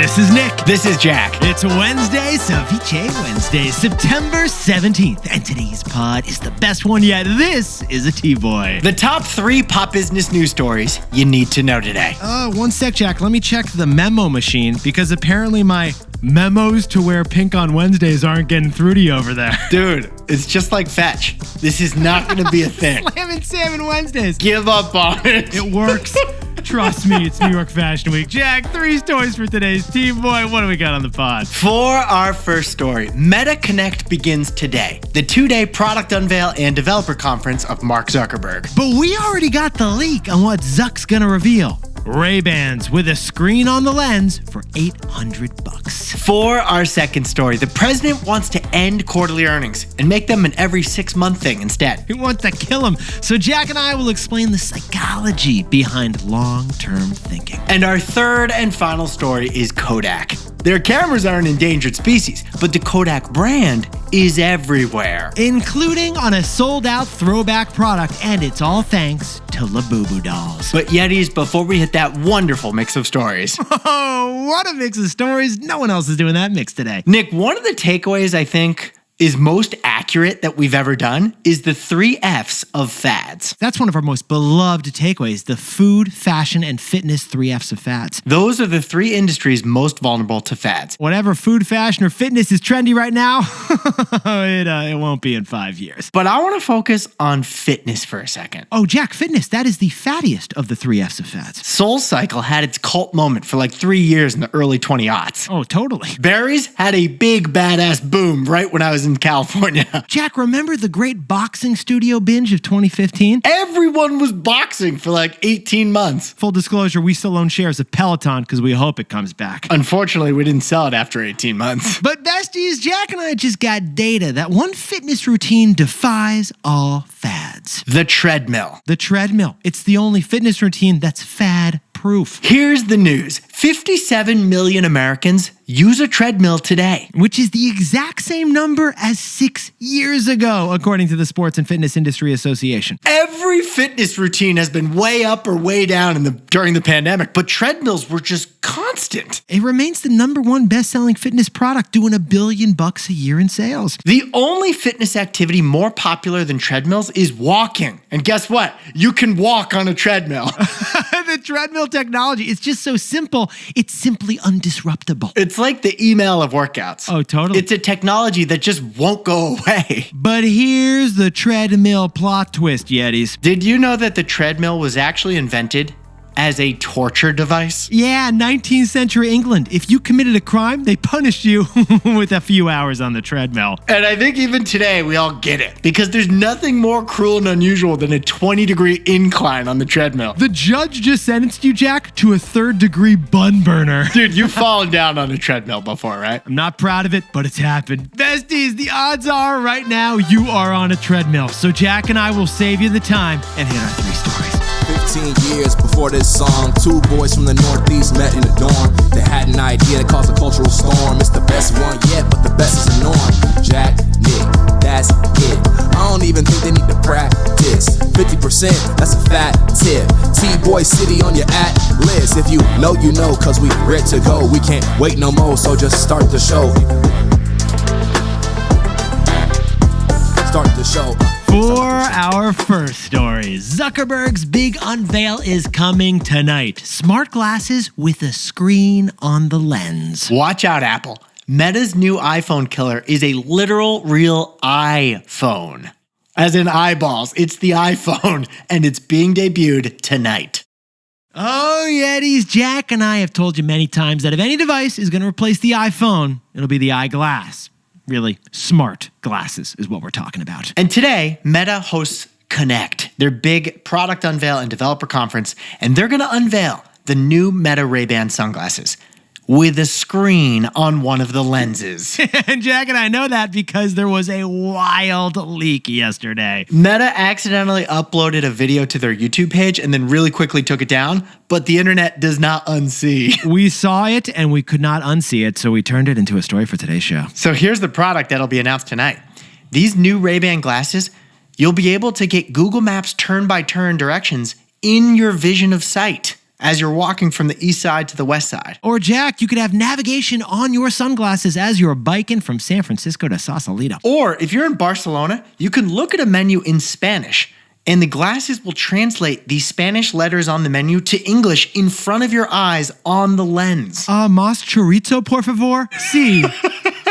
This is Nick. This is Jack. It's Wednesday, Ceviche Wednesday, September 17th. And today's pod is the best one yet. This is a T-Boy. The top 3 pop business news stories you need to know today. One sec, Jack. Let me check the memo machine because apparently my memos to wear pink on Wednesdays aren't getting through to you over there. Dude, it's just like Fetch. This is not going to be a thing. Slam and Salmon Wednesdays. Give up on it. It works. Trust me, it's New York Fashion Week. Jack, 3 stories for today's T-Boy. What do we got on the pod? For our first story, Meta Connect begins today, the 2-day product unveil and developer conference of Mark Zuckerberg. But we already got the leak on what Zuck's gonna reveal. Ray-Bans with a screen on the lens for $800. For our second story, the president wants to end quarterly earnings and make them an every 6-month thing instead. He wants to kill him. So Jack and I will explain the psychology behind long-term thinking. And our third and final story is Kodak. Their cameras are an endangered species, but the Kodak brand is everywhere. Including on a sold-out throwback product, and it's all thanks to Labubu dolls. But Yetis, before we hit that wonderful mix of stories. Oh, what a mix of stories. No one else is doing that mix today. Nick, one of the takeaways I think is most accurate that we've ever done is the 3 F's of fads. That's one of our most beloved takeaways, the food, fashion, and fitness 3 F's of fads. Those are the 3 industries most vulnerable to fads. Whatever food, fashion, or fitness is trendy right now, it won't be in 5 years. But I want to focus on fitness for a second. Oh, Jack, fitness, that is the fattiest of the 3 F's of fads. SoulCycle had its cult moment for like 3 years in the early 2000s. Oh, totally. Berries had a big badass boom right when I was in California. Jack, remember the great boxing studio binge of 2015? Everyone was boxing for like 18 months. Full disclosure, we still own shares of Peloton because we hope it comes back. Unfortunately, we didn't sell it after 18 months. But besties, Jack and I just got data that one fitness routine defies all fads. The treadmill. The treadmill. It's the only fitness routine that's fad proof. Here's the news. 57 million Americans use a treadmill today. Which is the exact same number as 6 years ago, according to the Sports and Fitness Industry Association. Every fitness routine has been way up or way down during the pandemic, but treadmills were just constant. It remains the #1 best-selling fitness product, doing $1 billion a year in sales. The only fitness activity more popular than treadmills is walking. And guess what? You can walk on a treadmill. The treadmill technology, it's just so simple. It's simply undisruptable. It's like the email of workouts. Oh, totally. It's a technology that just won't go away. But here's the treadmill plot twist, Yetis. Did you know that the treadmill was actually invented as a torture device? Yeah, 19th century England. If you committed a crime, they punished you with a few hours on the treadmill. And I think even today we all get it, because there's nothing more cruel and unusual than a 20-degree incline on the treadmill. The judge just sentenced you, Jack, to a 3rd-degree bun burner. Dude, you've fallen down on a treadmill before, right? I'm not proud of it, but it's happened. Besties, the odds are right now you are on a treadmill. So Jack and I will save you the time and hit our 3 stories. 15 years before this song, 2 boys from the Northeast met in the dorm. They had an idea that caused a cultural storm. It's the best one yet, but the best is the norm. Jack, Nick, that's it. I don't even think they need to practice. 50%, that's a fat tip. T-Boy City on your list. If you know, you know, cause we ready to go. We can't wait no more, so just start the show. Start the show. For our first story, Zuckerberg's big unveil is coming tonight. Smart glasses with a screen on the lens. Watch out, Apple. Meta's new iPhone killer is a literal real iPhone. As in eyeballs, it's the iPhone, and it's being debuted tonight. Oh, Yetis, Jack and I have told you many times that if any device is going to replace the iPhone, it'll be the eyeglass. Really, smart glasses is what we're talking about. And today, Meta hosts Connect, their big product unveil and developer conference, and they're going to unveil the new Meta Ray-Ban sunglasses with a screen on one of the lenses. And Jack and I know that because there was a wild leak yesterday. Meta accidentally uploaded a video to their YouTube page and then really quickly took it down, but the internet does not unsee. We saw it and we could not unsee it, so we turned it into a story for today's show. So here's the product that'll be announced tonight. These new Ray-Ban glasses, you'll be able to get Google Maps turn-by-turn directions in your vision of sight. as you're walking from the east side to the west side. Or Jack, you could have navigation on your sunglasses as you're biking from San Francisco to Sausalito. Or if you're in Barcelona, you can look at a menu in Spanish, and the glasses will translate the Spanish letters on the menu to English in front of your eyes on the lens. Mas chorizo, por favor? Sí.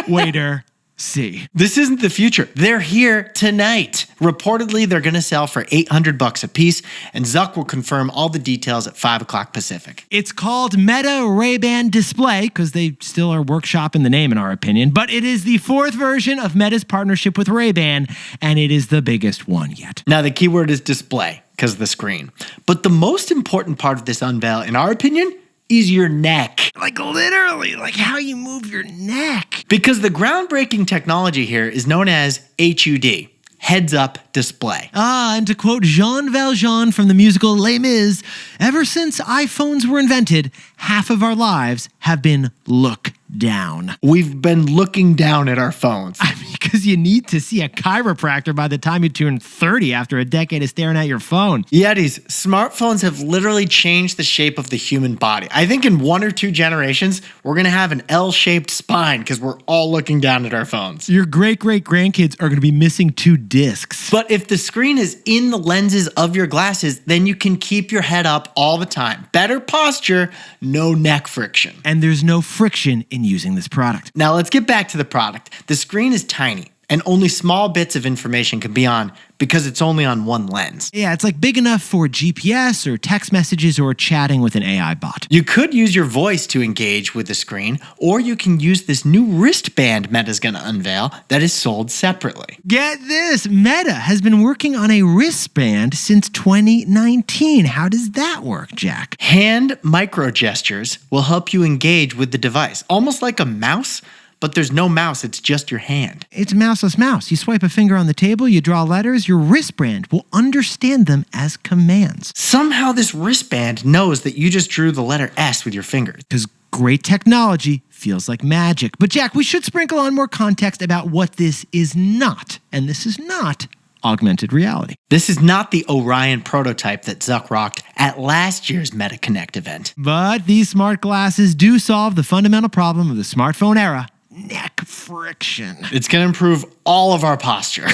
Waiter. See. This isn't the future. They're here tonight. Reportedly, they're going to sell for $800 a piece, and Zuck will confirm all the details at 5 o'clock Pacific. It's called Meta Ray-Ban Display because they still are workshopping the name in our opinion, but it is the fourth version of Meta's partnership with Ray-Ban, and it is the biggest one yet. Now, the keyword is display because of the screen. But the most important part of this unveil, in our opinion, is your neck. Like literally, like how you move your neck. Because the groundbreaking technology here is known as HUD, heads-up display. And to quote Jean Valjean from the musical Les Mis, ever since iPhones were invented, half of our lives have been look down. We've been looking down at our phones. I mean, because you need to see a chiropractor by the time you turn 30 after a decade of staring at your phone. Yetis, smartphones have literally changed the shape of the human body. I think in 1 or 2 generations, we're going to have an L-shaped spine because we're all looking down at our phones. Your great-great-grandkids are going to be missing 2 discs. But if the screen is in the lenses of your glasses, then you can keep your head up all the time. Better posture, no neck friction. And there's no friction in using this product. Now let's get back to the product. The screen is tiny, and only small bits of information can be on because it's only on one lens. Yeah, it's like big enough for GPS or text messages or chatting with an AI bot. You could use your voice to engage with the screen, or you can use this new wristband Meta's going to unveil that is sold separately. Get this, Meta has been working on a wristband since 2019. How does that work, Jack? Hand micro gestures will help you engage with the device, almost like a mouse. But there's no mouse, it's just your hand. It's mouseless mouse. You swipe a finger on the table, you draw letters, your wristband will understand them as commands. Somehow this wristband knows that you just drew the letter S with your fingers. Because great technology feels like magic. But Jack, we should sprinkle on more context about what this is not. And this is not augmented reality. This is not the Orion prototype that Zuck rocked at last year's Meta Connect event. But these smart glasses do solve the fundamental problem of the smartphone era. Neck friction. It's going to improve all of our posture.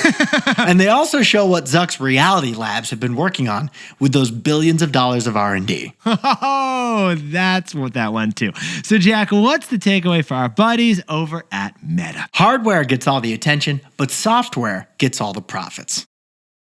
And they also show what Zuck's reality labs have been working on with those billions of dollars of R&D. Oh, that's what that went to. So Jack, what's the takeaway for our buddies over at Meta? Hardware gets all the attention, but software gets all the profits.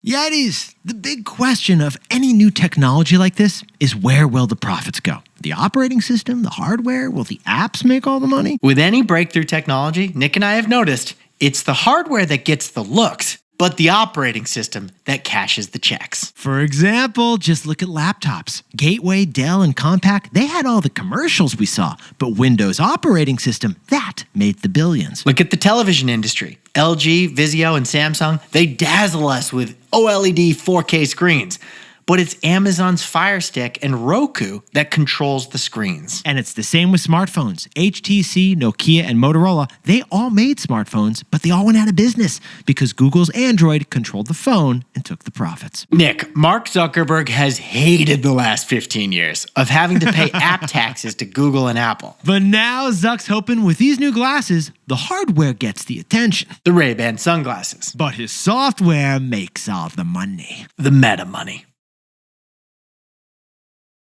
Yetis, the big question of any new technology like this is where will the profits go? The operating system, the hardware, will the apps make all the money? With any breakthrough technology, Nick and I have noticed, it's the hardware that gets the looks, but the operating system that cashes the checks. For example, just look at laptops. Gateway, Dell, and Compaq, they had all the commercials we saw, but Windows operating system, that made the billions. Look at the television industry. LG, Vizio, and Samsung, they dazzle us with OLED 4K screens. But it's Amazon's Fire Stick and Roku that controls the screens. And it's the same with smartphones. HTC, Nokia, and Motorola, they all made smartphones, but they all went out of business because Google's Android controlled the phone and took the profits. Nick, Mark Zuckerberg has hated the last 15 years of having to pay app taxes to Google and Apple. But now Zuck's hoping with these new glasses, the hardware gets the attention. The Ray-Ban sunglasses. But his software makes all the money. The meta money.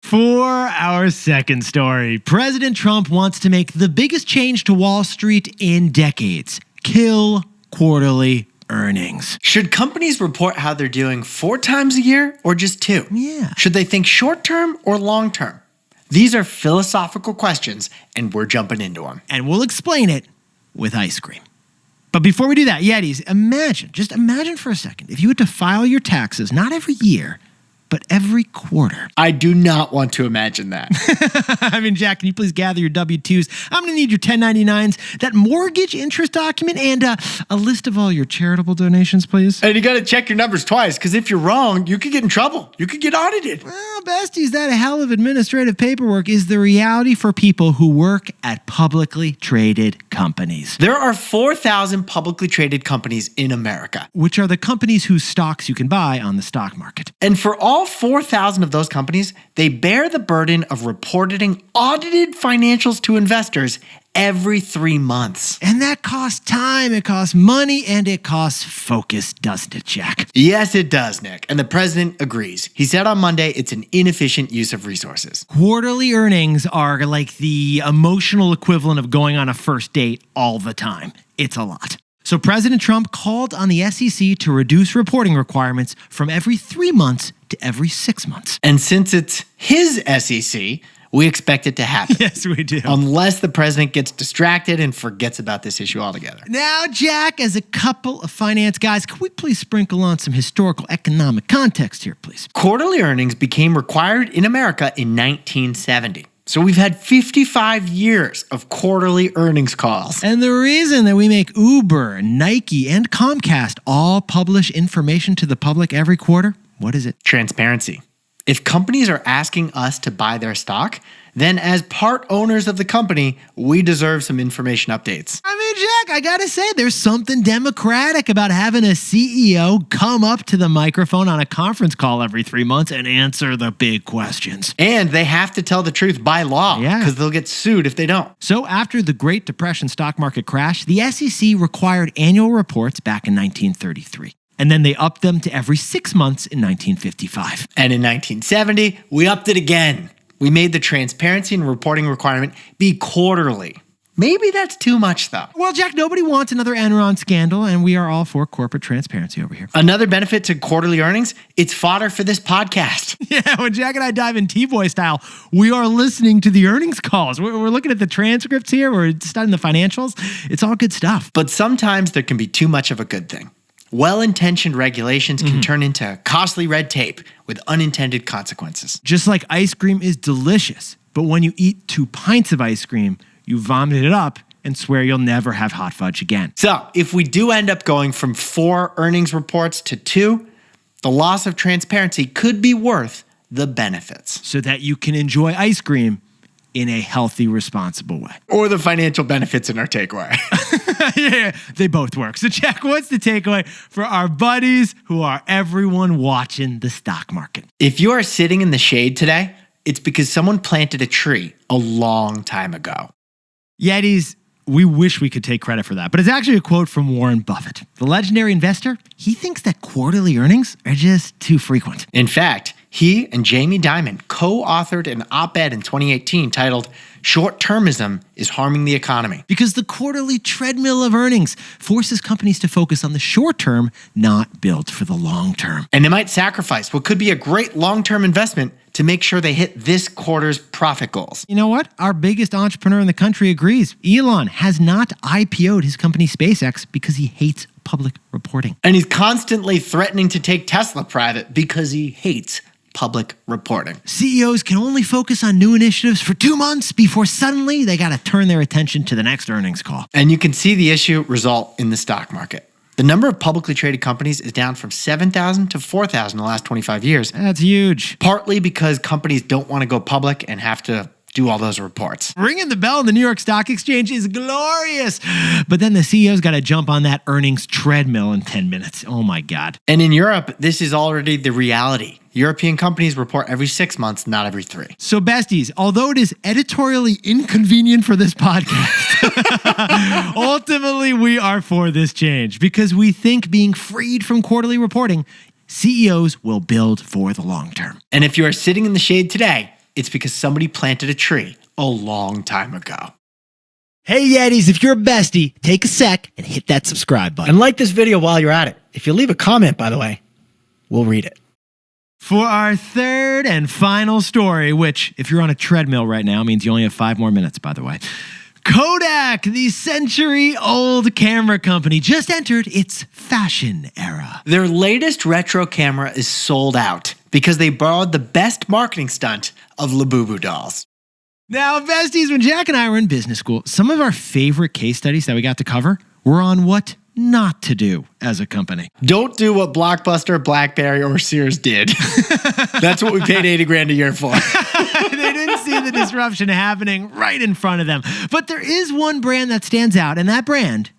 For our second story, President Trump wants to make the biggest change to Wall Street in decades. Kill quarterly earnings. Should companies report how they're doing 4 times a year or just 2? Yeah. Should they think short term or long term? These are philosophical questions, and we're jumping into them. And we'll explain it with ice cream. But before we do that, Yetis, just imagine for a second, if you had to file your taxes, not every year, but every quarter. I do not want to imagine that. I mean, Jack, can you please gather your W-2s? I'm going to need your 1099s, that mortgage interest document, and a list of all your charitable donations, please. And you got to check your numbers twice, because if you're wrong, you could get in trouble. You could get audited. Well, besties, that hell of administrative paperwork is the reality for people who work at publicly traded companies. There are 4,000 publicly traded companies in America. Which are the companies whose stocks you can buy on the stock market. And for all all 4,000 of those companies, they bear the burden of reporting audited financials to investors every 3 months. And that costs time, it costs money, and it costs focus, doesn't it, Jack? Yes, it does, Nick. And the president agrees. He said on Monday it's an inefficient use of resources. Quarterly earnings are like the emotional equivalent of going on a first date all the time. It's a lot. So President Trump called on the SEC to reduce reporting requirements from every 3 months to every 6 months. And since it's his SEC, we expect it to happen. Yes, we do. Unless the president gets distracted and forgets about this issue altogether. Now, Jack, as a couple of finance guys, can we please sprinkle on some historical economic context here, please? Quarterly earnings became required in America in 1970. So we've had 55 years of quarterly earnings calls. And the reason that we make Uber, Nike, and Comcast all publish information to the public every quarter, what is it? Transparency. If companies are asking us to buy their stock, then as part owners of the company, we deserve some information updates. I mean, Jack, I gotta say, there's something democratic about having a CEO come up to the microphone on a conference call every 3 months and answer the big questions. And they have to tell the truth by law, because they'll get sued if they don't. So after the Great Depression stock market crash, the SEC required annual reports back in 1933. And then they upped them to every 6 months in 1955. And in 1970, we upped it again. We made the transparency and reporting requirement be quarterly. Maybe that's too much, though. Well, Jack, nobody wants another Enron scandal, and we are all for corporate transparency over here. Another benefit to quarterly earnings, it's fodder for this podcast. Yeah, when Jack and I dive in T-Boy style, we are listening to the earnings calls. We're looking at the transcripts here. We're studying the financials. It's all good stuff. But sometimes there can be too much of a good thing. Well-intentioned regulations can turn into costly red tape with unintended consequences. Just like ice cream is delicious, but when you eat 2 pints of ice cream, you vomit it up and swear you'll never have hot fudge again. So if we do end up going from 4 earnings reports to 2, the loss of transparency could be worth the benefits. So that you can enjoy ice cream in a healthy, responsible way. Or the financial benefits in our takeaway. Yeah, they both work. So, Jack, what's the takeaway for our buddies who are everyone watching the stock market? If you are sitting in the shade today, it's because someone planted a tree a long time ago. Yetis, we wish we could take credit for that, but it's actually a quote from Warren Buffett. The legendary investor, he thinks that quarterly earnings are just too frequent. In fact, he and Jamie Dimon co-authored an op-ed in 2018 titled "Short-Termism is Harming the Economy." Because the quarterly treadmill of earnings forces companies to focus on the short term, not build for the long term. And they might sacrifice what could be a great long-term investment to make sure they hit this quarter's profit goals. You know what? Our biggest entrepreneur in the country agrees. Elon has not IPO'd his company SpaceX because he hates public reporting. And he's constantly threatening to take Tesla private because he hates public reporting. CEOs can only focus on new initiatives for 2 months before suddenly they got to turn their attention to the next earnings call. And you can see the issue result in the stock market. The number of publicly traded companies is down from 7,000 to 4,000 in the last 25 years. That's huge. Partly because companies don't want to go public and have to do all those reports. Ringing the bell in the New York Stock Exchange is glorious. But then the CEO's got to jump on that earnings treadmill in 10 minutes. Oh my God. And in Europe, this is already the reality. European companies report every 6 months, not every 3. So besties, although it is editorially inconvenient for this podcast, ultimately we are for this change because we think being freed from quarterly reporting, CEOs will build for the long term. And if you are sitting in the shade today, it's because somebody planted a tree a long time ago. Hey Yetis, if you're a bestie, take a sec and hit that subscribe button. And like this video while you're at it. If you leave a comment, by the way, we'll read it. For our third and final story, which, if you're on a treadmill right now, means you only have 5 more minutes, by the way. Kodak, the century-old camera company, just entered its fashion era. Their latest retro camera is sold out because they borrowed the best marketing stunt of Labubu dolls. Now, besties, when Jack and I were in business school, some of our favorite case studies that we got to cover were on what not to do as a company. Don't do what Blockbuster, BlackBerry, or Sears did. That's what we paid $80,000 a year for. They didn't see the disruption happening right in front of them. But there is one brand that stands out, and that brand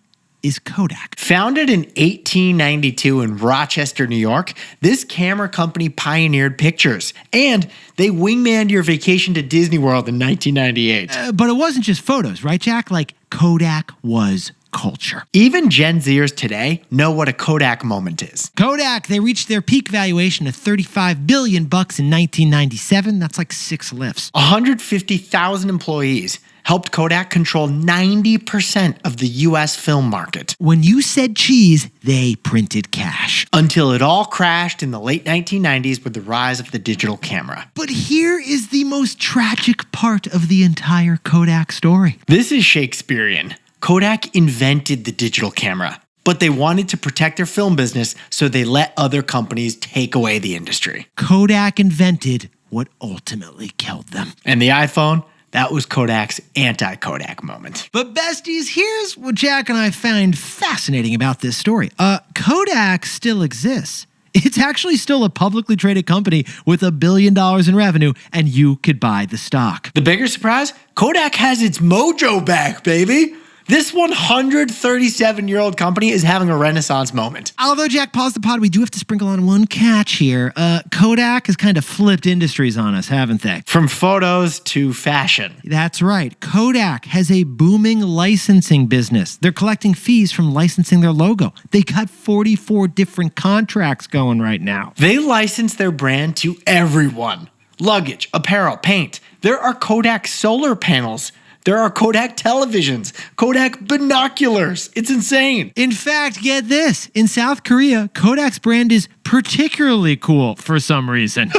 is Kodak. Founded in 1892 in Rochester, New York, this camera company pioneered pictures, and they wingmanned your vacation to Disney World in 1998. But it wasn't just photos, right, Jack? Like, Kodak was culture. Even Gen Zers today know what a Kodak moment is. Kodak, they reached their peak valuation of $35 billion in 1997. That's like 6 lifts. 150,000 employees helped Kodak control 90% of the US film market. When you said cheese, they printed cash. Until it all crashed in the late 1990s with the rise of the digital camera. But here is the most tragic part of the entire Kodak story. This is Shakespearean. Kodak invented the digital camera, but they wanted to protect their film business, so they let other companies take away the industry. Kodak invented what ultimately killed them. And the iPhone? That was Kodak's anti-Kodak moment. But besties, here's what Jack and I find fascinating about this story. Kodak still exists. It's actually still a publicly traded company with $1 billion in revenue, and you could buy the stock. The bigger surprise? Kodak has its mojo back, baby. This 137-year-old company is having a renaissance moment. Although, Jack, pause the pod, we do have to sprinkle on one catch here. Kodak has kind of flipped industries on us, haven't they? From photos to fashion. That's right. Kodak has a booming licensing business. They're collecting fees from licensing their logo. They got 44 different contracts going right now. They license their brand to everyone. Luggage, apparel, paint. There are Kodak solar panels. There are Kodak televisions, Kodak binoculars. It's insane. In fact, get this. In South Korea, Kodak's brand is particularly cool for some reason.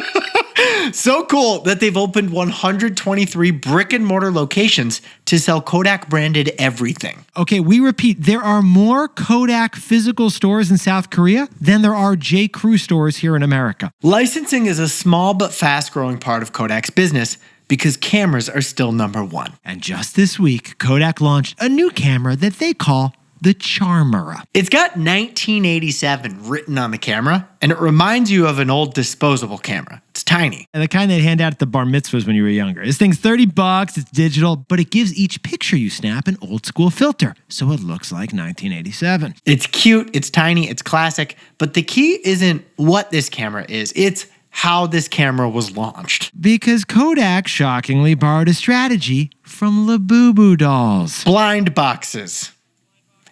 So cool that they've opened 123 brick and mortar locations to sell Kodak branded everything. Okay, we repeat, there are more Kodak physical stores in South Korea than there are J. Crew stores here in America. Licensing is a small but fast growing part of Kodak's business, because cameras are still number one. And just this week, Kodak launched a new camera that they call the Charmera. It's got 1987 written on the camera, and it reminds you of an old disposable camera. It's tiny. And the kind they'd hand out at the bar mitzvahs when you were younger. This thing's $30, it's digital, but it gives each picture you snap an old school filter, so it looks like 1987. It's cute, it's tiny, it's classic, but the key isn't what this camera is, it's how this camera was launched. Because Kodak shockingly borrowed a strategy from Labubu dolls. Blind boxes.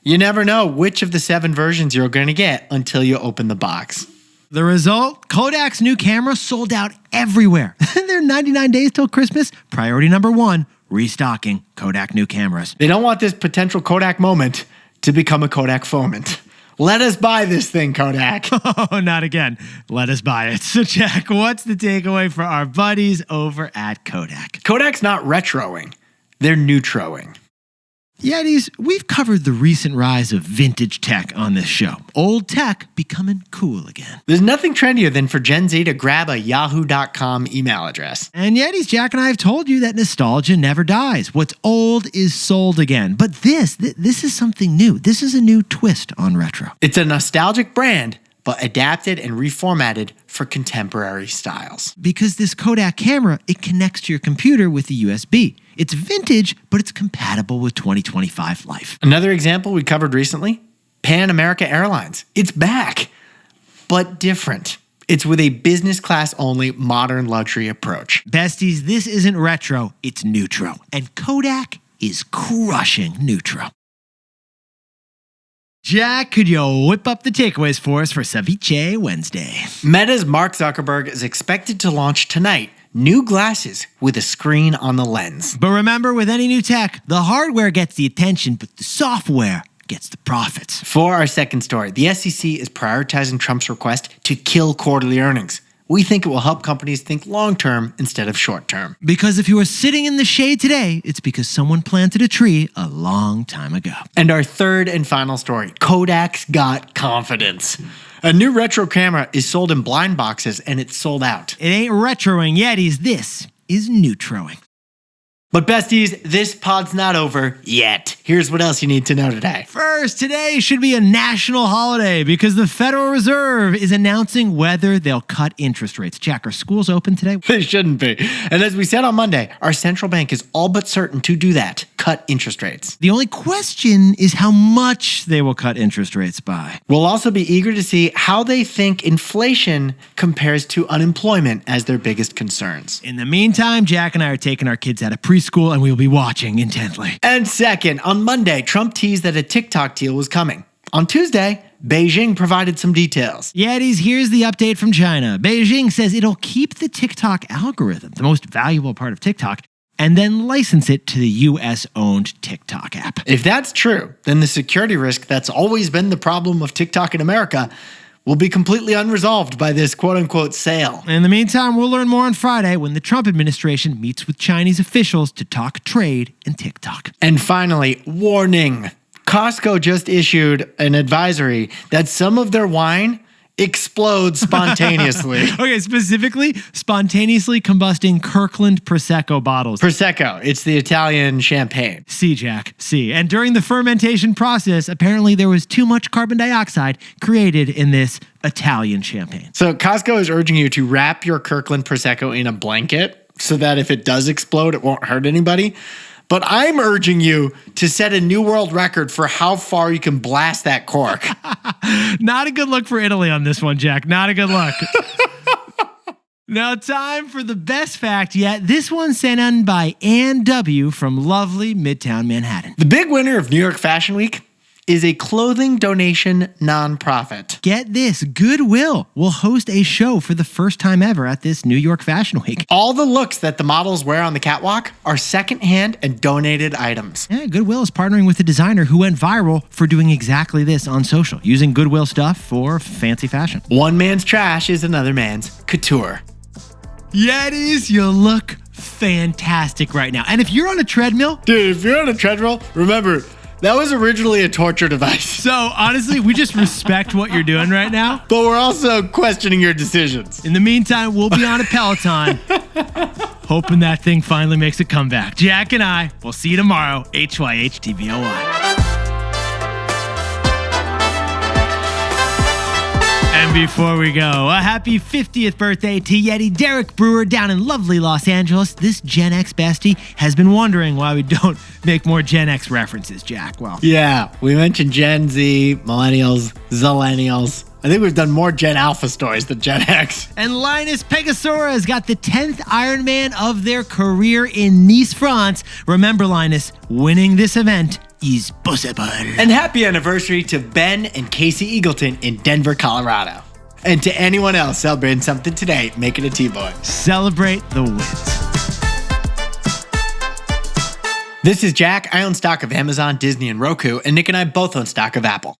You never know which of the 7 versions you're going to get until you open the box. The result? Kodak's new camera sold out everywhere. There are 99 days till Christmas. Priority number 1, restocking Kodak new cameras. They don't want this potential Kodak moment to become a Kodak foment. Let us buy this thing, Kodak. Oh, not again. Let us buy it. So, Jack, what's the takeaway for our buddies over at Kodak? Kodak's not retroing. They're neutroing. Yetis, we've covered the recent rise of vintage tech on this show. Old tech becoming cool again. There's nothing trendier than for Gen Z to grab a yahoo.com email address. And Yetis, Jack and I have told you that nostalgia never dies. What's old is sold again. But this is something new. This is a new twist on retro. It's a nostalgic brand, but adapted and reformatted for contemporary styles. Because this Kodak camera, it connects to your computer with a USB. It's vintage, but it's compatible with 2025 life. Another example we covered recently, Pan America Airlines. It's back, but different. It's with a business class only modern luxury approach. Besties, this isn't retro, it's neutro. And Kodak is crushing neutro. Jack, could you whip up the takeaways for us for Ceviche Wednesday? Meta's Mark Zuckerberg is expected to launch tonight new glasses with a screen on the lens. But remember, with any new tech, the hardware gets the attention, but the software gets the profits. For our second story, the SEC is prioritizing Trump's request to kill quarterly earnings. We think it will help companies think long-term instead of short-term. Because if you are sitting in the shade today, it's because someone planted a tree a long time ago. And our third and final story, Kodak's got confidence. A new retro camera is sold in blind boxes and it's sold out. It ain't retroing Yetis, this is neutroing. But besties, this pod's not over yet. Here's what else you need to know today. First, today should be a national holiday because the Federal Reserve is announcing whether they'll cut interest rates. Jack, are schools open today? They shouldn't be. And as we said on Monday, our central bank is all but certain to do that, cut interest rates. The only question is how much they will cut interest rates by. We'll also be eager to see how they think inflation compares to unemployment as their biggest concerns. In the meantime, Jack and I are taking our kids out of preschool and we will be watching intently. And second, on Monday, Trump teased that a TikTok deal was coming. On Tuesday, Beijing provided some details. Yetis, here's the update from China. Beijing says it'll keep the TikTok algorithm, the most valuable part of TikTok, and then license it to the US-owned TikTok app. If that's true, then the security risk that's always been the problem of TikTok in America will be completely unresolved by this quote-unquote sale. In the meantime, we'll learn more on Friday when the Trump administration meets with Chinese officials to talk trade and TikTok. And finally, warning. Costco just issued an advisory that some of their wine explodes spontaneously. Okay, specifically, spontaneously combusting Kirkland Prosecco bottles. Prosecco, it's the Italian champagne. See, Jack, see. And during the fermentation process, apparently there was too much carbon dioxide created in this Italian champagne. So Costco is urging you to wrap your Kirkland Prosecco in a blanket so that if it does explode, it won't hurt anybody. But I'm urging you to set a new world record for how far you can blast that cork. Not a good look for Italy on this one, Jack. Not a good look. Now, time for the best fact yet. This one sent in by Ann W. from lovely Midtown Manhattan. The big winner of New York Fashion Week is a clothing donation nonprofit. Get this, Goodwill will host a show for the first time ever at this New York Fashion Week. All the looks that the models wear on the catwalk are secondhand and donated items. Yeah, Goodwill is partnering with a designer who went viral for doing exactly this on social, using Goodwill stuff for fancy fashion. One man's trash is another man's couture. Yetis, you look fantastic right now. And if you're on a treadmill... Dude, if you're on a treadmill, remember... that was originally a torture device. So, honestly, we just respect what you're doing right now. But we're also questioning your decisions. In the meantime, we'll be on a Peloton, hoping that thing finally makes a comeback. Jack and I will see you tomorrow, HYHTVOY. And before we go, a happy 50th birthday to Yeti Derek Brewer down in lovely Los Angeles. This Gen X bestie has been wondering why we don't make more Gen X references, Jack. Well, yeah, we mentioned Gen Z, Millennials, Zillennials. I think we've done more Gen Alpha stories than Gen X. And Linus Pegasora's has got the 10th Ironman of their career in Nice, France. Remember, Linus, winning this event is possible. And happy anniversary to Ben and Casey Eagleton in Denver, Colorado. And to anyone else celebrating something today, make it a T-boy. Celebrate the wins. This is Jack. I own stock of Amazon, Disney, and Roku, and Nick and I both own stock of Apple.